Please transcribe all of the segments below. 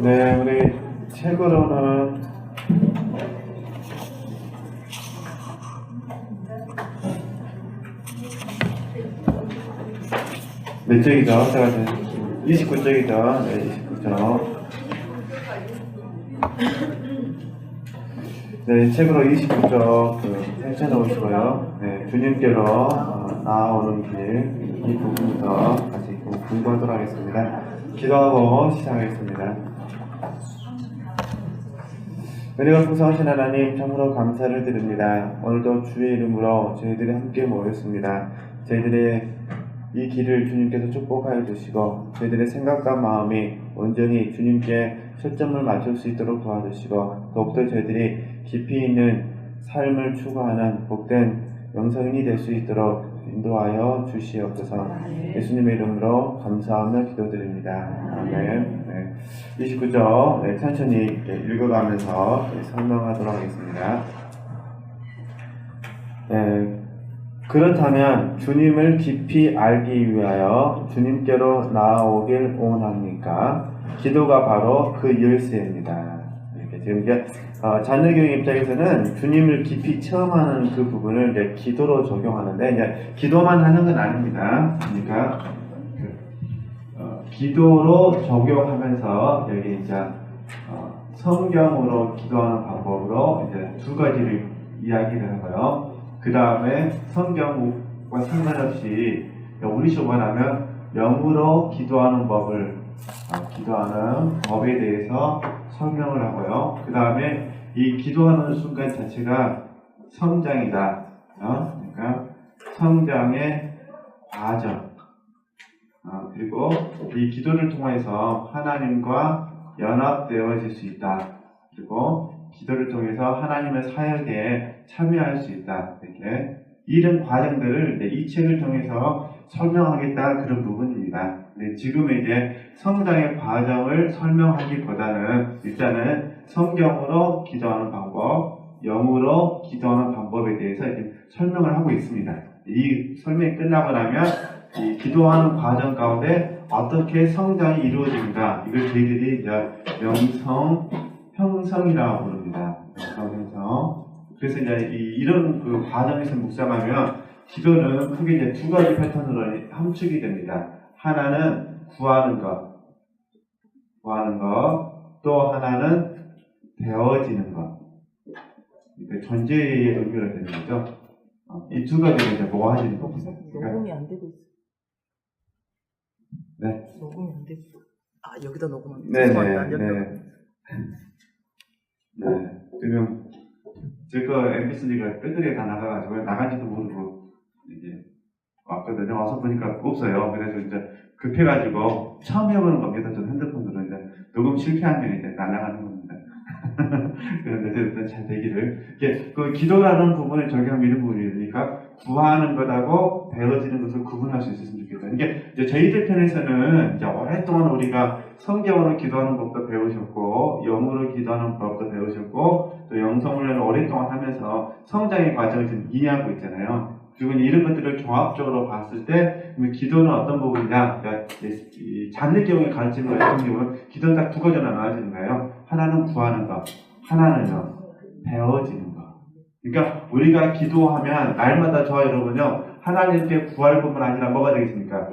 네, 우리 책으로는 몇 쪽이죠? 제가 29쪽이죠. 네, 29쪽. 네, 책으로 29쪽 펼쳐놓으시고요. 네, 주님께로 나아오는 길 이 부분부터 같이 공부하도록 하겠습니다. 기도하고 시작하겠습니다. 은혜가 풍성하신 하나님, 참으로 감사를 드립니다. 오늘도 주의 이름으로 저희들이 함께 모였습니다. 저희들의 이 길을 주님께서 축복하여 주시고 저희들의 생각과 마음이 온전히 주님께 초점을 맞출 수 있도록 도와주시고 더욱더 저희들이 깊이 있는 삶을 추구하는 복된 영성인이 될 수 있도록 인도하여 주시옵소서. 예수님의 이름으로 감사하며 기도드립니다. 아멘. 네. 29절 네, 천천히 읽어가면서 설명하도록 하겠습니다. 네. 그렇다면 주님을 깊이 알기 위하여 주님께로 나아오길 원합니까? 기도가 바로 그 열쇠입니다. 이렇게 지금 이제 자녀교육 입장에서는 주님을 깊이 체험하는 그 부분을 이제 기도로 적용하는데 이제 기도만 하는 건 아닙니다. 그러니까 기도로 적용하면서 여기 이제 성경으로 기도하는 방법으로 이제 두 가지를 이야기를 하고요. 그 다음에 성경과 상관없이 우리식으로 말하면 영으로 기도하는 기도하는 법에 대해서 설명을 하고요. 그 다음에 이 기도하는 순간 자체가 성장이다. 그러니까 성장의 과정. 그리고 이 기도를 통해서 하나님과 연합되어질 수 있다. 그리고 기도를 통해서 하나님의 사역에 참여할 수 있다. 이렇게 이런 과정들을 이 책을 통해서 설명하겠다 그런 부분입니다. 지금은 이제 성장의 과정을 설명하기보다는 일단은 성경으로 기도하는 방법, 영으로 기도하는 방법에 대해서 이제 설명을 하고 있습니다. 이 설명이 끝나고 나면 이 기도하는 과정 가운데 어떻게 성장이 이루어진가 이걸 저희들이 이제 영성 형성이라고 부릅니다. 영성 형성. 그래서 이제 이런 그 과정에서 묵상하면 기도는 크게 이제 두 가지 패턴으로 함축이 됩니다. 하나는 구하는 것, 또 하나는 되어지는 것. 그러니까 존재의 의미가 되는 거죠. 이 두 가지가 이제 모아지는 겁니다. 녹음이 안 되고 있어. 네. 녹음이 안 되고 있어. 여기다 녹음하면 네네. 네. 지금 제거 MPC가 배터리가 다 나가가지고 나간지도 모르고 이제 왔거든요. 와서 보니까 없어요. 그래서 이제 급해가지고 처음 해보는 겁니다. 저 핸드폰으로 이제 녹음 실패하면 이제 날아가는 겁니다. 그런데 일단 잘 되기를. 이게 그 기도라는 부분에 적용하면 이런 부분이니까 구하는 것하고 배워지는 것을 구분할 수 있었으면 좋겠어요. 이게 이제 저희들 편에서는 이제 오랫동안 우리가 성경으로 기도하는 법도 배우셨고, 영으로 기도하는 법도 배우셨고, 또 영성훈련을 오랫동안 하면서 성장의 과정을 좀 이해하고 있잖아요. 그리고 이런 것들을 종합적으로 봤을 때 기도는 어떤 부분이냐, 그러니까 잔느경의 가르침을 같은 경우는 기도는 딱 두 가지로 나눠지는 거예요. 하나는 구하는 것, 하나는요 배워지는 것. 그러니까 우리가 기도하면 날마다 저와 여러분요 하나님께 구할 뿐만 아니라 뭐가 되겠습니까?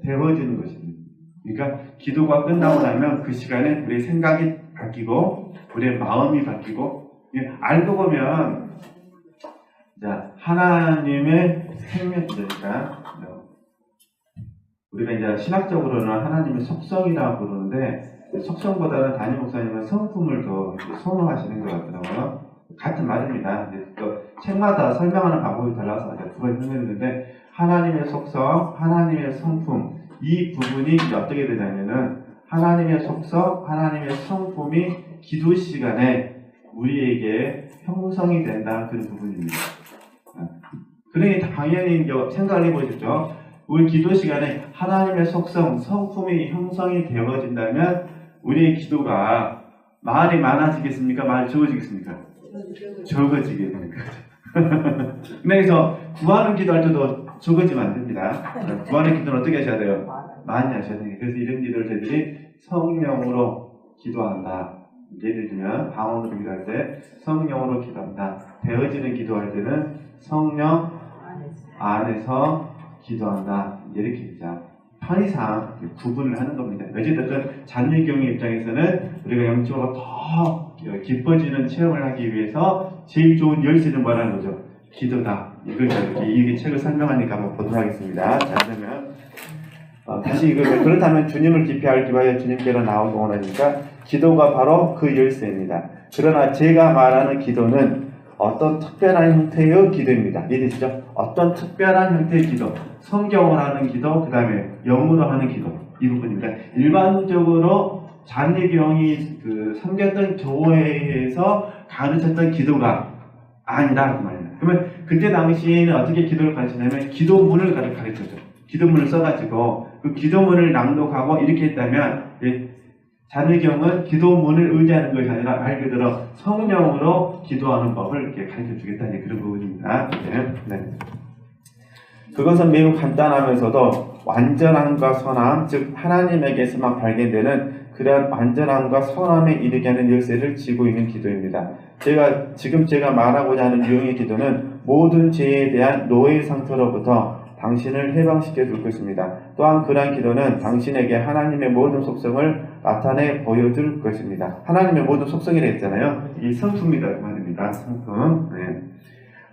배워지는 것입니다. 그러니까 기도가 끝나고 나면 그 시간에 우리의 생각이 바뀌고 우리의 마음이 바뀌고 알고 보면 하나님의 생명이니까 우리가 이제 신학적으로는 하나님의 속성이라고 부르는데 속성보다는 담임 목사님은 성품을 더 선호하시는 것 같더라고요. 같은 말입니다. 또 책마다 설명하는 방법이 달라서 두 가지 설명했는데 하나님의 속성, 하나님의 성품 이 부분이 이제 어떻게 되냐면은 하나님의 속성, 하나님의 성품이 기도 시간에 우리에게 형성이 된다는 그런 부분입니다. 그러니 당연히 생각을 해보셨죠. 우리 기도 시간에 하나님의 속성, 성품이 형성이 되어진다면 우리의 기도가 말이 많아지겠습니까? 말이 적어지겠습니까? 적어지게 되는 거죠. 그래서 구하는 기도할 때도 적어지면 안 됩니다. 구하는 기도는 어떻게 하셔야 돼요? 많이 하셔야 돼요. 그래서 이런 기도를 저희들이 성령으로 기도한다. 예를 들면 방언으로 기도할 때 성령으로 기도한다. 되어지는 기도할 때는 성령 안에서 기도한다. 이렇게 되죠. 편의상 구분을 하는 겁니다. 어쨌든 잔예경의 입장에서는 우리가 영적으로 더 기뻐지는 체험을 하기 위해서 제일 좋은 열쇠는 뭐라는 거죠? 기도다. 이게 책을 설명하니까 한번 보도록 하겠습니다. 자, 그러면 다시 그렇다면 주님을 기피하기 위하여 주님께로 나오고 원하니까 기도가 바로 그 열쇠입니다. 그러나 제가 말하는 기도는 어떤 특별한 형태의 기도입니다. 이해되시죠? 어떤 특별한 형태의 기도, 성경으로 하는 기도, 그 다음에 영으로 하는 기도, 이 부분입니다. 일반적으로 잔예경이 섬겼던 교회에서 가르쳤던 기도가 아니라 그 말입니다. 그러면 그때 당시에는 어떻게 기도를 가르치냐면 기도문을 가르쳤죠. 기도문을 써가지고 그 기도문을 낭독하고 이렇게 했다면 잔예경은 기도문을 의지하는 것이 아니라 말 그대로 성령으로 기도하는 법을 이렇게 가르쳐 주겠다는 그런 부분입니다. 네. 그것은 매우 간단하면서도 완전함과 선함, 즉 하나님에게서만 발견되는 그러한 완전함과 선함에 이르게 하는 열쇠를 쥐고 있는 기도입니다. 지금 제가 말하고자 하는 유형의 기도는 모든 죄에 대한 노예 상태로부터 당신을 해방시켜 줄 것입니다. 또한 그러한 기도는 당신에게 하나님의 모든 속성을 나타내 보여줄 것입니다. 하나님의 모든 속성이라 했잖아요. 이 성품이다 그 말입니다. 성품. 네.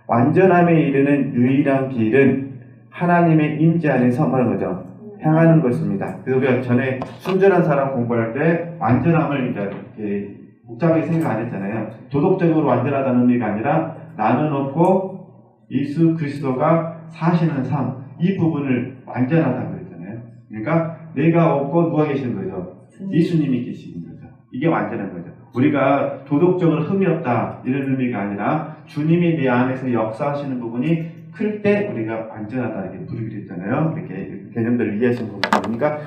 완전함에 이르는 유일한 길은 하나님의 임재 안에서 뭐라는 거죠? 향하는 것입니다. 그래서 우리가 전에 순전한 사람 공부할 때 완전함을 이제 복잡하게 생각 안 했잖아요. 도덕적으로 완전하다는 의미가 아니라 나는 없고 예수 그리스도가 사시는 삶, 이 부분을 완전하다고 그랬잖아요. 그러니까 내가 없고 누가 계시는 거죠? 예수님이 계시는 거죠. 이게 완전한 거죠. 우리가 도덕적으로 흠이 없다 이런 의미가 아니라 주님이 내 안에서 역사하시는 부분이 클 때 우리가 완전하다 이렇게 부르기로 했잖아요. 이렇게 개념들을 이해하시는 겁니다. 그러니까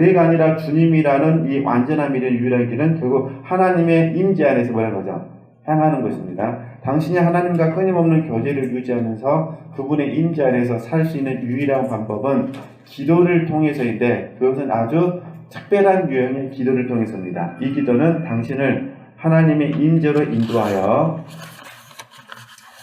내가 아니라 주님이라는 이 완전함이라는 유일한 길은 결국 하나님의 임재 안에서 뭐라는 거죠? 향하는 것입니다. 당신이 하나님과 끊임없는 교제를 유지하면서 그분의 임재 안에서 살 수 있는 유일한 방법은 기도를 통해서인데 그것은 아주 특별한 유형의 기도를 통해서입니다. 이 기도는 당신을 하나님의 임재로 인도하여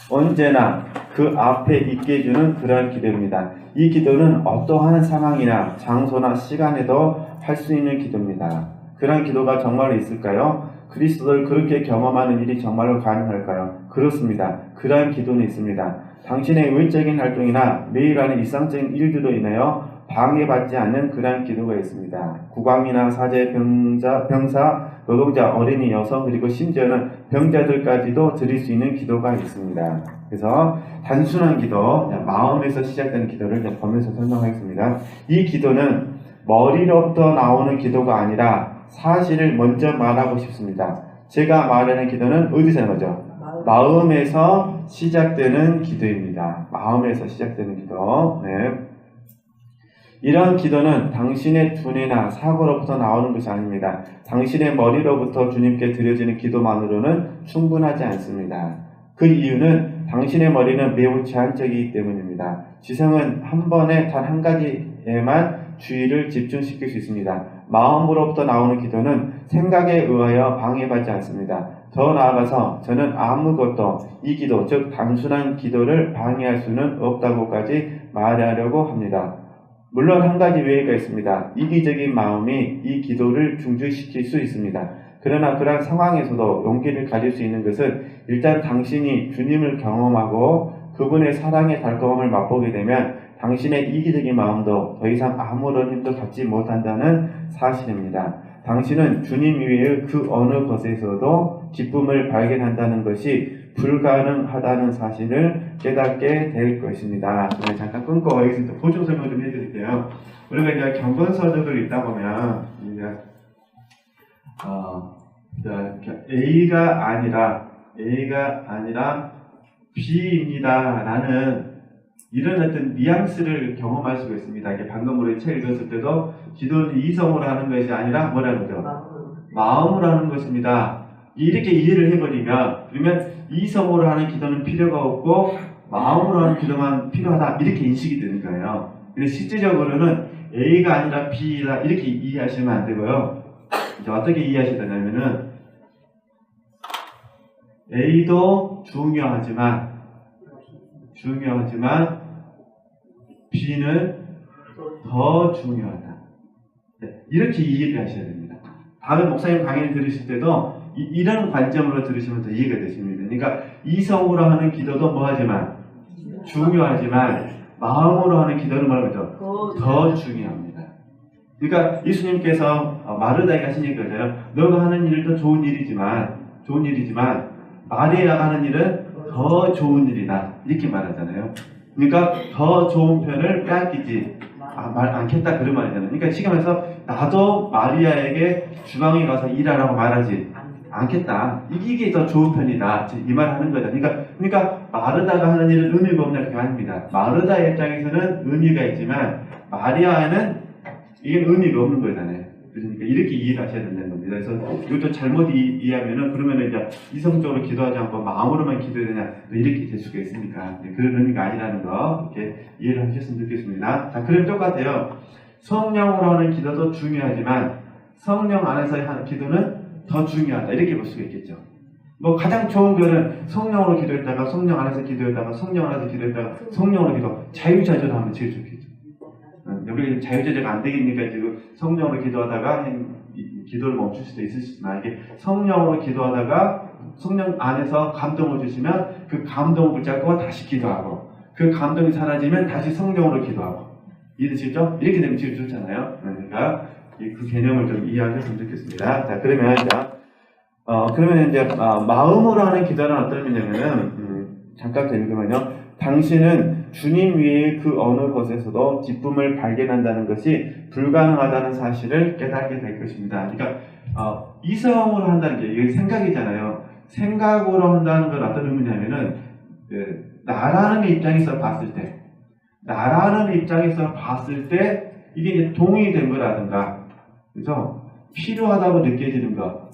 언제나 그 앞에 있게 해주는 그러한 기도입니다. 이 기도는 어떠한 상황이나 장소나 시간에도 할 수 있는 기도입니다. 그러한 기도가 정말로 있을까요? 그리스도를 그렇게 경험하는 일이 정말로 가능할까요? 그렇습니다. 그러한 기도는 있습니다. 당신의 외적인 활동이나 매일 하는 일상적인 일들로 인하여 방해받지 않는 그러한 기도가 있습니다. 국왕이나 사제, 병사, 노동자, 어린이, 여성, 그리고 심지어는 병자들까지도 드릴 수 있는 기도가 있습니다. 그래서 단순한 기도, 마음에서 시작되는 기도를 보면서 설명하겠습니다. 이 기도는 머리로부터 나오는 기도가 아니라 사실을 먼저 말하고 싶습니다. 제가 말하는 기도는 어디서 하는 거죠? 마음에서 시작되는 기도입니다. 마음에서 시작되는 기도. 네. 이러한 기도는 당신의 두뇌나 사고로부터 나오는 것이 아닙니다. 당신의 머리로부터 주님께 드려지는 기도만으로는 충분하지 않습니다. 그 이유는 당신의 머리는 매우 제한적이기 때문입니다. 지성은 한 번에 단 한 가지에만 주의를 집중시킬 수 있습니다. 마음으로부터 나오는 기도는 생각에 의하여 방해받지 않습니다. 더 나아가서 저는 아무것도 이 기도, 즉 단순한 기도를 방해할 수는 없다고까지 말하려고 합니다. 물론 한 가지 외의가 있습니다. 이기적인 마음이 이 기도를 중지시킬 수 있습니다. 그러나 그러한 상황에서도 용기를 가질 수 있는 것은 일단 당신이 주님을 경험하고 그분의 사랑의 달콤함을 맛보게 되면 당신의 이기적인 마음도 더 이상 아무런 힘도 갖지 못한다는 사실입니다. 당신은 주님 이외의 그 어느 것에서도 기쁨을 발견한다는 것이 불가능하다는 사실을 깨닫게 될 것입니다. 잠깐 끊고 여기서 보충 설명 좀 해드릴게요. 우리가 이제 경건서적을 읽다 보면 A가 아니라 B입니다라는 이런 어떤 뉘앙스를 경험할 수가 있습니다. 이게 방금 우리 책 읽었을 때도 기도는 이성으로 하는 것이 아니라 뭐라는 거죠? 마음으로 하는 것입니다. 이렇게 이해를 해버리면 그러면 이성으로 하는 기도는 필요가 없고 마음으로 하는 기도만 필요하다 이렇게 인식이 되는 거예요. 근데 실제적으로는 A가 아니라 B다 이렇게 이해하시면 안 되고요. 이제 어떻게 이해하셔야 되냐면은 A도 중요하지만 B는 더 중요하다. 네, 이렇게 이해를 하셔야 됩니다. 다음에 목사님 강의를 들으실 때도 이런 관점으로 들으시면 더 이해가 되십니다. 그러니까 이성으로 하는 기도도 뭐하지만 중요하지만 마음으로 하는 기도는 뭐라고 하죠? 더 중요합니다. 그러니까 예수님께서 마르다에게 하신 얘기잖아요. 너가 하는 일도 좋은 일이지만 마리아가 하는 일은 더 좋은 일이다. 이렇게 말하잖아요. 그러니까 더 좋은 편을 빼앗기지 않겠다 그런 말이잖아요. 그러니까 지금 해서 나도 마리아에게 주방에 가서 일하라고 말하지 않겠다. 이게 더 좋은 편이다. 이 말을 하는 거죠. 그러니까 마르다가 하는 일은 의미가 없는 게 아닙니다. 마르다의 입장에서는 의미가 있지만 마리아에는 이게 의미가 없는 거잖아요. 그러니까 이렇게 이해를 하셔야 된다는 겁니다. 그래서 이것도 잘못 이해하면은 그러면은 이제 이성적으로 기도하지 않고 마음으로만 기도해야 되냐 이렇게 될 수가 있으니까 그런 의미가 아니라는 거 이렇게 이해를 하셨으면 좋겠습니다. 자, 그럼 똑같아요. 성령으로 하는 기도도 중요하지만 성령 안에서 하는 기도는 더 중요하다 이렇게 볼 수가 있겠죠. 뭐 가장 좋은 거는 성령으로 기도했다가 성령 안에서 기도했다가 성령 안에서 기도했다가 성령으로 기도 자유자재로 하면 제일 좋겠죠. 여기 자유자재가 안 되겠니까 지금 성령으로 기도하다가 기도를 멈출 수도 있으시지만 이게 성령으로 기도하다가 성령 안에서 감동을 주시면 그 감동을 붙잡고 다시 기도하고 그 감동이 사라지면 다시 성령으로 기도하고 이해되시죠? 이렇게 되면 제일 좋잖아요. 그러니까 그 개념을 좀 이해하셨으면 좋겠습니다. 자, 그러면 이제 마음으로 하는 기도는 어떤 의미냐면은 잠깐 드리면요. 당신은 주님 외에 그 어느 곳에서도 기쁨을 발견한다는 것이 불가능하다는 사실을 깨닫게 될 것입니다. 그러니까 이성으로 한다는 게 이게 생각이잖아요. 생각으로 한다는 건 어떤 의미냐면은 나라는 입장에서 봤을 때 이게 이제 동의된 거라든가 그죠? 필요하다고 느껴지는 것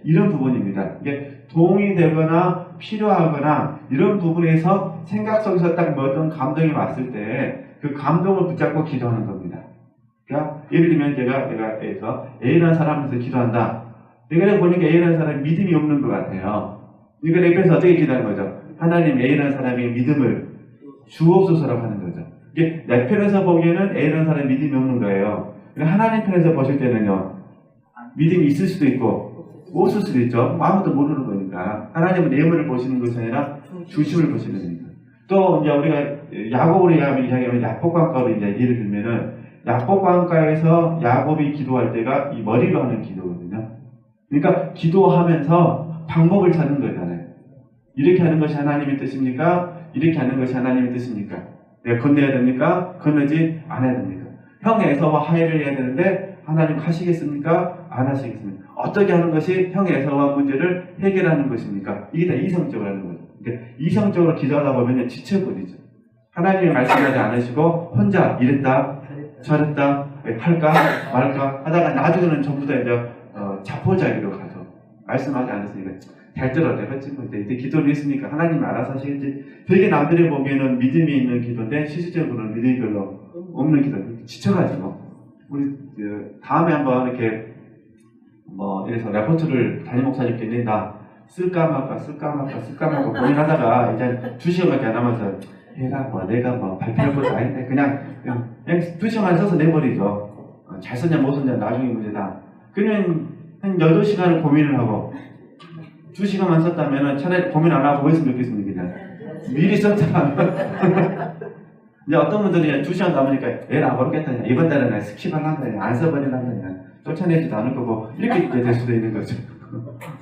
이런 부분입니다. 이게 동의되거나 필요하거나 이런 부분에서 생각 속에서 딱 어떤 감동이 왔을 때 그 감동을 붙잡고 기도하는 겁니다. 그러니까 예를 들면 제가 A라는 사람에서 기도한다. 내가 보니까 A라는 사람이 믿음이 없는 것 같아요. 그러니까 내 편에서 어떻게 기도하는 거죠? 하나님 A라는 사람이 믿음을 주옵소서라고 하는 거죠. 이게 내 편에서 보기에는 A라는 사람이 믿음이 없는 거예요. 하나님 편에서 보실 때는요. 믿음이 있을 수도 있고 없을 수도 있죠. 아무도 모르는 거니까. 하나님은 내면을 보시는 것이 아니라 중심을 보시는 거니까. 또 이제 우리가 야곱으로 이야기하면 야곱관과로 이제 예를 들면은 야곱관과에서 야곱이 기도할 때가 이 머리로 하는 기도거든요. 그러니까 기도하면서 방법을 찾는 거잖아요. 이렇게 하는 것이 하나님의 뜻입니까? 이렇게 하는 것이 하나님의 뜻입니까? 내가 건네야 됩니까? 건너지 않아야 됩니까? 형 에서와 화해를 해야 되는데 하나님 하시겠습니까? 안 하시겠습니까? 어떻게 하는 것이 형의 에서와 문제를 해결하는 것입니까? 이게 다 이성적으로 하는 거죠. 그러니까 이성적으로 기도하다 보면 지쳐버리죠. 하나님이 말씀하지 않으시고 혼자 이랬다 저랬다 할까 말까 하다가 나중에는 전부 다 이제 자포자기로 가서 말씀하지 않았으니까 잘 들어야 되겠지. 이제 기도를 했으니까 하나님이 알아서 하시겠지. 되게 남들이 보기에는 믿음이 있는 기도인데 실질적으로는 믿음이 별로 없는 기도. 지쳐가지고 우리 다음에 한번 이렇게 이래서 레포트를 담임 목사님께 낸다. 쓸까 말까 고민하다가 이제 2시간밖에 안 남아서 내가 발표할 것도 아닌데 그냥 2시간 써서 내버리죠. 잘 썼냐 못 썼냐 나중에 문제다. 그냥 한 8시간을 고민을 하고 2시간만 썼다면 차라리 고민 안 하고 했으면 좋겠습니다. 그냥 미리 썼다면 이제 어떤 분들이 2시간 남으니까 애를 안 버렸겠다냐 이번 달에는 스킵하려다냐 안 써버리려다냐 쫓아내지도 않을 거고 이렇게 될 수도 있는 거죠.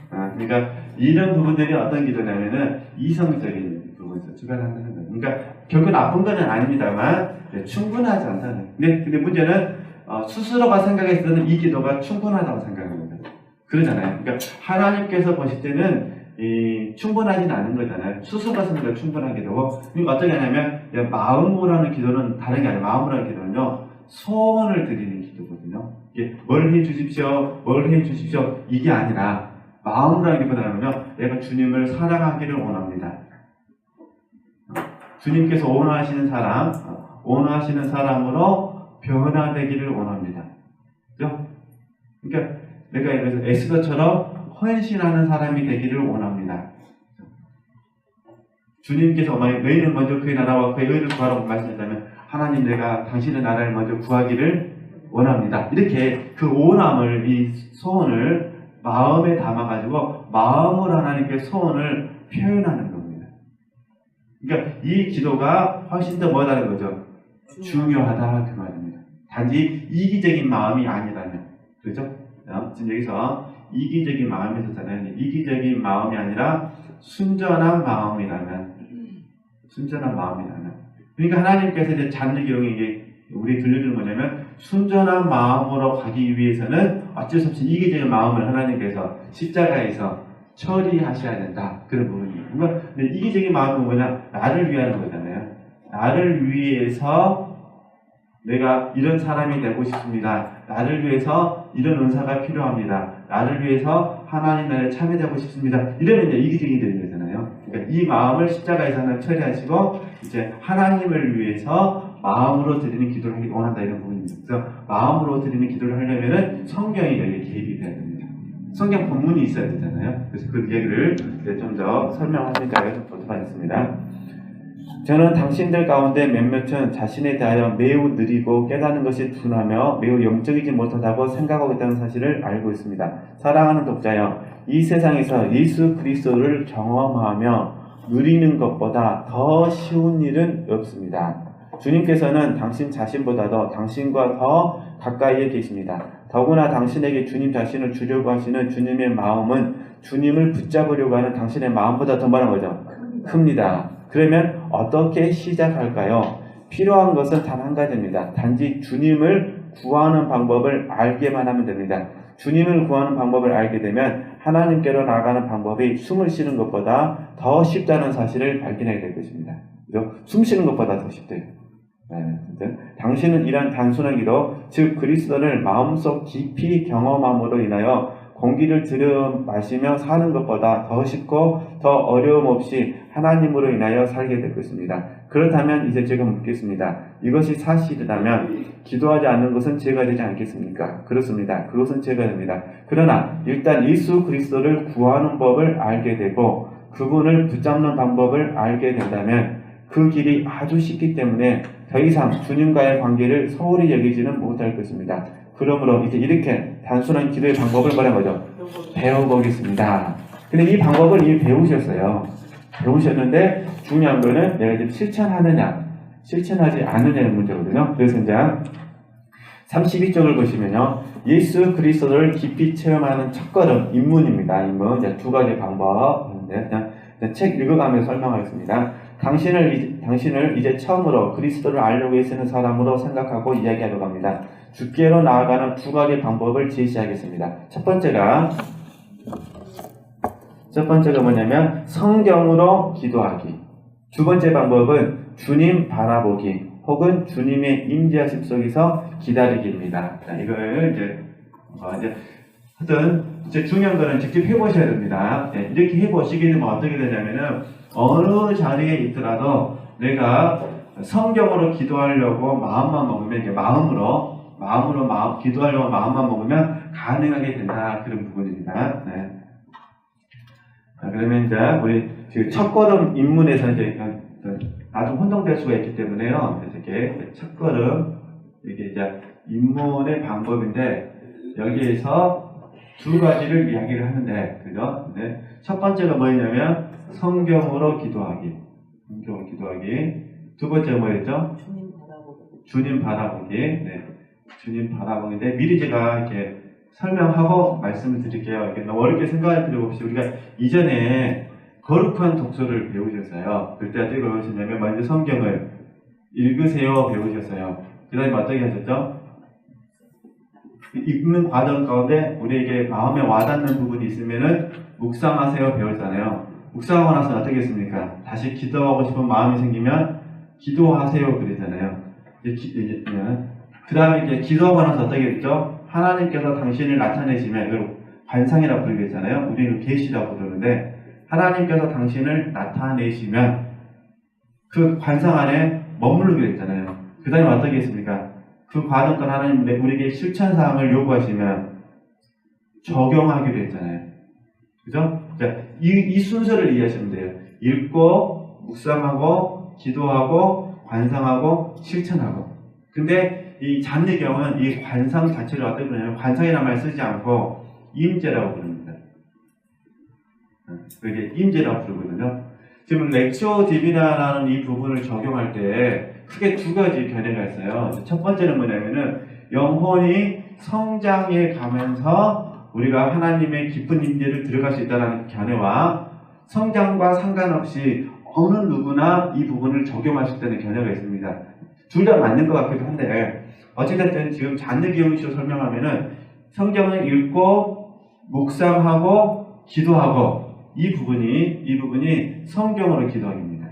그러니까 이런 부분들이 어떤 기도냐면은 이성적인 부분에서 주관한다는 거예요. 그러니까 결코 나쁜 건 아닙니다만 충분하지 않다는 거예요. 근데 문제는 스스로가 생각했을 때는 이 기도가 충분하다고 생각합니다. 그러잖아요. 그러니까 하나님께서 보실 때는 충분하지는 않은 거잖아요. 스스로가 생각을 충분하게 되고 그러니까 어떻게 하냐면 마음으로 하는 기도는 다른 게 아니라 마음으로 하는 기도는요. 소원을 드리는 기도거든요. 이게 뭘 해주십시오 이게 아니라 마음으로 하는 기도는요. 내가 주님을 사랑하기를 원합니다. 주님께서 원하시는 사람으로 변화되기를 원합니다. 그죠? 그러니까 내가 그래서 에스더처럼 헌신하는 사람이 되기를 원합니다. 주님께서 만약 너희는 먼저 그의 나라와 그의 의를 구하라고 말씀했다면 하나님 내가 당신의 나라를 먼저 구하기를 원합니다. 이렇게 그 원함을 이 소원을 마음에 담아가지고 마음으로 하나님께 소원을 표현하는 겁니다. 그러니까 이 기도가 훨씬 더 뭐다는 거죠? 중요하다 그 말입니다. 단지 이기적인 마음이 아니라면 그렇죠? 지금 여기서 이기적인 마음이 있었잖아요. 이기적인 마음이 아니라 순전한 마음이라면 그러니까 하나님께서 이제 잔류기용이 이게 우리 들려주는 뭐냐면 순전한 마음으로 가기 위해서는 어쩔 수 없이 이기적인 마음을 하나님께서 십자가에서 처리하셔야 된다. 그런 부분이에요. 그러니까 이기적인 마음은 뭐냐? 나를 위하는 거잖아요. 나를 위해서 내가 이런 사람이 되고 싶습니다. 나를 위해서 이런 은사가 필요합니다. 나를 위해서 하나님 나라에 참여하고 싶습니다. 이러면 이제 이기적이 되는 거잖아요. 그러니까 이 마음을 십자가에서 하나 처리하시고 이제 하나님을 위해서 마음으로 드리는 기도를 하기 원한다 이런 부분입니다. 그래서 마음으로 드리는 기도를 하려면은 성경이 여기에 개입이 돼야 됩니다. 성경 본문이 있어야 되잖아요. 그래서 그 얘기를 좀 더 설명하시니까 좀 보도록 하겠습니다. 저는 당신들 가운데 몇몇은 자신에 대하여 매우 느리고 깨닫는 것이 둔하며 매우 영적이지 못하다고 생각하고 있다는 사실을 알고 있습니다. 사랑하는 독자여, 이 세상에서 예수 그리스도를 경험하며 누리는 것보다 더 쉬운 일은 없습니다. 주님께서는 당신 자신보다도 당신과 더 가까이에 계십니다. 더구나 당신에게 주님 자신을 주려고 하시는 주님의 마음은 주님을 붙잡으려고 하는 당신의 마음보다 더 많은 거죠. 큽니다. 그러면 어떻게 시작할까요? 필요한 것은 단 한 가지입니다. 단지 주님을 구하는 방법을 알게만 하면 됩니다. 주님을 구하는 방법을 알게 되면 하나님께로 나아가는 방법이 숨을 쉬는 것보다 더 쉽다는 사실을 발견하게 될 것입니다. 그죠? 숨 쉬는 것보다 더 쉽대요. 당신은 이러한 단순한 기도, 즉 그리스도를 마음속 깊이 경험함으로 인하여 공기를 들여 마시며 사는 것보다 더 쉽고 더 어려움 없이 하나님으로 인하여 살게 될 것입니다. 그렇다면 이제 제가 묻겠습니다. 이것이 사실이라면 기도하지 않는 것은 죄가 되지 않겠습니까? 그렇습니다. 그것은 죄가 됩니다. 그러나 일단 예수 그리스도를 구하는 법을 알게 되고 그분을 붙잡는 방법을 알게 된다면 그 길이 아주 쉽기 때문에 더 이상 주님과의 관계를 소홀히 여기지는 못할 것입니다. 그러므로 이제 이렇게 단순한 기도의 방법을 뭐라는 거죠? 배워보겠습니다. 근데 이 방법을 이미 배우셨어요. 배우셨는데 중요한 거는 내가 지금 실천하느냐, 실천하지 않느냐의 문제거든요. 그래서 이제 32쪽을 보시면요. 예수 그리스도를 깊이 체험하는 첫걸음, 입문입니다. 입문. 이제 두 가지 방법. 그냥 책 읽어가면서 설명하겠습니다. 당신을 이제 처음으로 그리스도를 알려고 애쓰는 사람으로 생각하고 이야기하려고 합니다. 주께로 나아가는 두 가지 방법을 제시하겠습니다. 첫 번째가 뭐냐면 성경으로 기도하기. 두 번째 방법은 주님 바라보기 혹은 주님의 임재하심 속에서 기다리기입니다. 자, 이걸 이제 하여튼 이제 중요한 거는 직접 해보셔야 됩니다. 네, 이렇게 해보시게 되면 어떻게 되냐면은 어느 자리에 있더라도 내가 성경으로 기도하려고 마음만 먹으면 이제 마음으로 기도하려고 마음만 먹으면 가능하게 된다 그런 부분입니다. 네. 자, 그러면 이제 우리 첫 걸음 입문에서 이제 나도 혼동될 수가 있기 때문에요. 이렇게 첫 걸음 이게 이제 입문의 방법인데 여기에서 두 가지를 이야기를 하는데, 그죠? 네. 첫 번째가 뭐였냐면 성경으로 기도하기. 성경으로 기도하기. 두 번째가 뭐였죠? 주님 바라보기. 네. 주님 바라보기인데 미리 제가 이렇게 설명하고 말씀을 드릴게요. 이렇게 너무 어렵게 생각할 필요 없이 우리가 이전에 거룩한 독서를 배우셨어요. 그때 어떻게 배우셨냐면 먼저 성경을 읽으세요 배우셨어요. 그 다음에 어떻게 하셨죠? 읽는 과정 가운데 우리에게 마음에 와닿는 부분이 있으면은 묵상하세요 배웠잖아요. 묵상하고 나서 어떻게 했습니까? 다시 기도하고 싶은 마음이 생기면 기도하세요 그랬잖아요. 그 다음에 이제 기도하고 나서 어떻게 했죠? 하나님께서 당신을 나타내시면 이걸 관상이라고 부르겠잖아요. 우리는 계시라고 부르는데 하나님께서 당신을 나타내시면 그 관상 안에 머무르게 됐잖아요. 그 다음에 어떻게 했습니까? 그 과정 동안 하나님 우리에게 실천사항을 요구하시면 적용하기로 했잖아요. 그죠? 그러니까 이 순서를 이해하시면 돼요. 읽고, 묵상하고, 기도하고, 관상하고, 실천하고. 근데 이 잡리경은 이 관상 자체를 어떻게 부르냐면 관상이라는 말 쓰지 않고 임재라고 부릅니다. 그게 임재라고 부르거든요. 지금 렉시오 디비나라는 이 부분을 적용할 때 크게 두 가지 견해가 있어요. 첫 번째는 뭐냐면은 영혼이 성장해 가면서 우리가 하나님의 깊은 임재를 들어갈 수 있다는 견해와 성장과 상관없이 어느 누구나 이 부분을 적용할 수 있다는 견해가 있습니다. 둘 다 맞는 것 같기도 한데 어쨌든 지금 잔느기용식으로 설명하면은 성경을 읽고 묵상하고 기도하고 이 부분이 성경으로 기도하기입니다.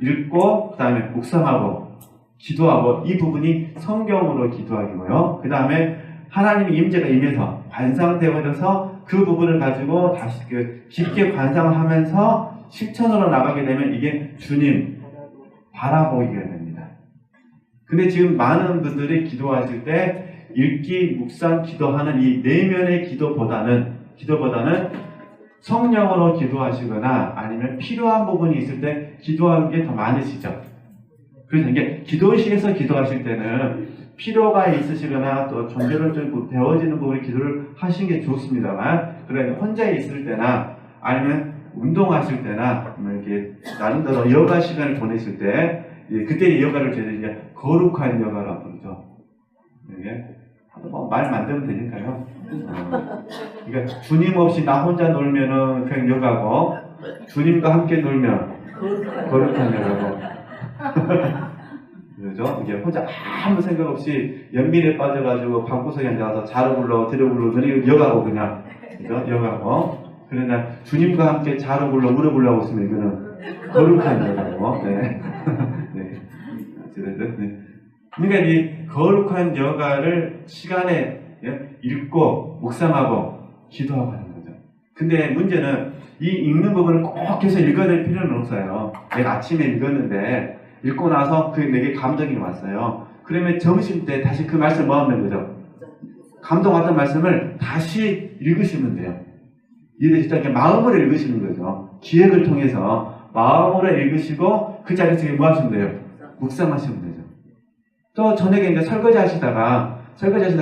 읽고 그 다음에 묵상하고 기도하고 이 부분이 성경으로 기도하기고요. 그 다음에 하나님의 임재가 임해서 관상되어져서 그 부분을 가지고 다시 깊게 관상을 하면서 실천으로 나가게 되면 이게 주님 바라보기가 됩니다. 근데 지금 많은 분들이 기도하실 때 읽기, 묵상, 기도하는 이 내면의 기도보다는 성령으로 기도하시거나 아니면 필요한 부분이 있을 때 기도하는 게 더 많으시죠. 그래서 이게 기도의식에서 기도하실 때는 필요가 있으시거나 또 종교적으로 되어지는 부분에 기도를 하시는 게 좋습니다만, 그래 혼자 있을 때나 아니면 운동하실 때나 이렇게 나름대로 여가 시간을 보내실 때 그때 여가를 저희가 이제 거룩한 여가라고 부르죠. 이게 말 만들면 되니까요. 그러니까 주님 없이 나 혼자 놀면은 그냥 여가고 주님과 함께 놀면 거룩한 여가고. 그죠? 이게 혼자 아무 생각 없이 연민에 빠져가지고 방구석에 앉아서 자러 불러 들어 불러 그냥 여가고 그냥 그죠? 여가고. 그러나 주님과 함께 자러 불러 물어 불러하고 있으면 이거는 거룩한 여가고. 네. 네. 어쨌든 네. 그러니까 이 거룩한 여가를 시간에 읽고 묵상하고 기도하고 하는 거죠. 근데 문제는 이 읽는 부분을 꼭 해서 읽어야 될 필요는 없어요. 내가 아침에 읽었는데 읽고 나서 내게 감동이 왔어요. 그러면 점심 때 다시 그 말씀을 뭐 하면 되죠? 감동 왔던 말씀을 다시 읽으시면 돼요. 이게 마음으로 읽으시는 거죠. 기획을 통해서 마음으로 읽으시고 그 자리에서 뭐 하시면 돼요? 묵상하시면 되죠. 또 저녁에 이제 설거지 하시다가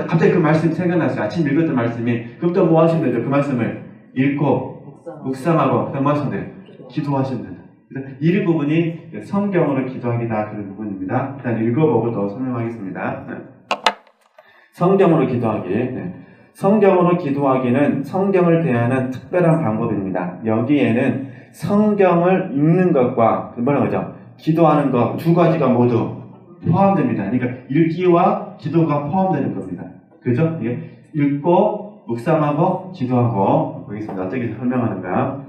갑자기 그 말씀이 생각났어요. 아침 읽었던 말씀이. 그럼 또 뭐 하시면 되죠? 그 말씀을 읽고 묵상하고 그다음 뭐 하시면 돼요? 기도하시면 돼요. 이 부분이 성경으로 기도하기다 그런 부분입니다. 일단 읽어보고 또 설명하겠습니다. 성경으로 기도하기. 성경으로 기도하기는 성경을 대하는 특별한 방법입니다. 여기에는 성경을 읽는 것과 뭐라고 하죠? 기도하는 것 두 가지가 모두 포함됩니다. 그러니까 읽기와 기도가 포함되는 겁니다. 그죠? 읽고 묵상하고 기도하고 보겠습니다. 어떻게 설명하는가?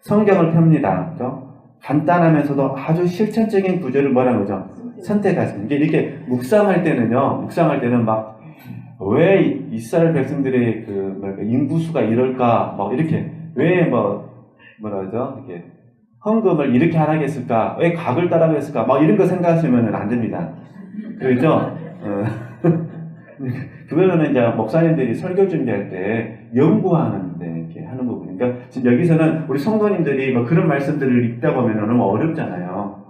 성경을 펴니다. 그죠? 간단하면서도 아주 실천적인 구절을 뭐라는 거죠? 선택하시는 게 이렇게 묵상할 때는 막 왜 이스라엘 백성들의 인구수가 이럴까? 뭐 이렇게 왜 뭐라죠? 이렇게 헌금을 이렇게 하라고 했을까? 왜 각을 따라고 했을까? 막 이런 거 생각하시면 안 됩니다. 그렇죠? 그거는 이제 목사님들이 설교 준비할 때 연구하는데 이렇게 하는 부분이니까 그러니까 지금 여기서는 우리 성도님들이 뭐 그런 말씀들을 읽다 보면 너무 어렵잖아요.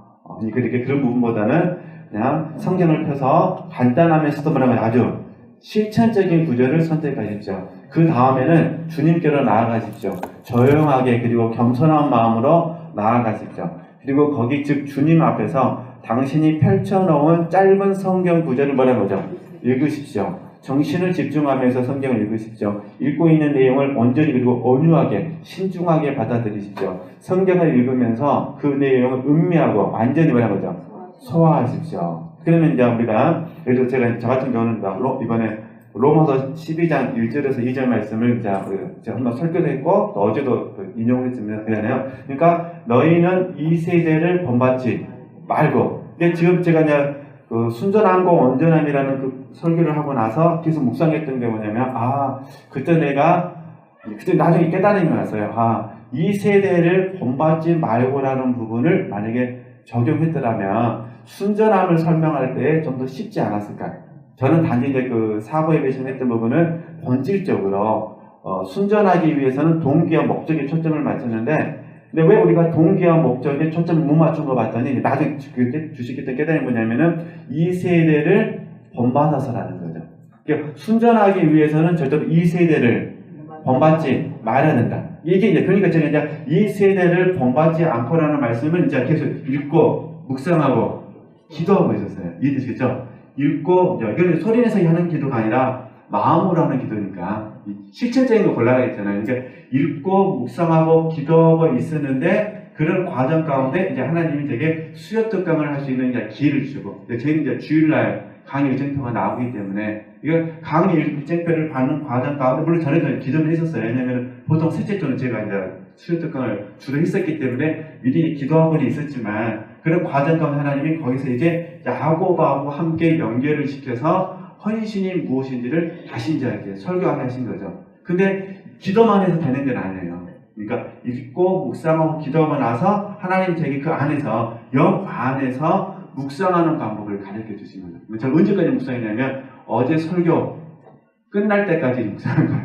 그렇게 그런 부분보다는 그냥 성경을 펴서 간단하면서도 뭐라면 아주 실천적인 구절을 선택하십시오. 그 다음에는 주님께로 나아가십시오. 조용하게 그리고 겸손한 마음으로 나아가십시오. 그리고 거기 즉 주님 앞에서 당신이 펼쳐놓은 짧은 성경 구절을 뭐라고 하죠? 읽으십시오. 정신을 집중하면서 성경을 읽으십시오. 읽고 있는 내용을 온전히 그리고 온유하게 신중하게 받아들이십시오. 성경을 읽으면서 그 내용을 음미하고 완전히 뭐라고 하죠? 소화하십시오. 그러면 이제 우리가 예를 들어 제가 저 같은 경우는 이번에 로마서 12장 1절에서 2절 말씀을 제가 한번 설교도 했고 또 어제도 인용했습니다. 그러니까 너희는 이 세대를 본받지 말고. 근데 지금 제가 이제 순전함과 온전함이라는 그 설교를 하고 나서 계속 묵상했던 게 뭐냐면 그때 나중에 깨달음이 왔어요. 이 세대를 본받지 말고라는 부분을 만약에 적용했더라면 순전함을 설명할 때 좀 더 쉽지 않았을까? 저는 단지 이제 그 사고에 배신했던 부분은 본질적으로 순전하기 위해서는 동기와 목적에 초점을 맞췄는데, 근데 왜 우리가 동기와 목적에 초점을 못 맞춘 거 봤더니 나중에 주식했던 깨달음이 뭐냐면은 이 세대를 본받아서라는 거죠. 그러니까 순전하기 위해서는 절대로 이 세대를 본받지 말아야 된다. 이게 이제 그러니까 제가 이제 이 세대를 본받지 않고라는 말씀을 이제 계속 읽고 묵상하고 기도하고 있었어요. 이해되시겠죠? 읽고 이건 소리내서 하는 기도가 아니라 마음으로 하는 기도니까 실천적인 거 골라야 했잖아요. 그러니까 읽고 묵상하고 기도하고 있었는데 그런 과정 가운데 이제 하나님이 되게 수요 특강을 할 수 있는 이제 기회를 주고, 저희는 이제 주일날 강의 일정표가 나오기 때문에 이거 강의 일정표를 받는 과정 가운데 물론 전에도 기도를 했었어요. 왜냐하면 보통 셋째 주는 제가 이제 수요 특강을 주로 했었기 때문에 미리 기도하고는 있었지만 그런 과정 가운데 하나님이 거기서 이제 야고보하고 함께 연결을 시켜서 헌신이 무엇인지를 다시 이제 설교하게 하신 거죠. 근데 기도만 해서 되는 건 아니에요. 그러니까 읽고 묵상하고 기도하고 나서 하나님 되게 그 안에서 영 안에서 묵상하는 방법을 가르쳐 주신 거죠. 제가 언제까지 묵상했냐면 어제 설교 끝날 때까지 묵상한 거예요.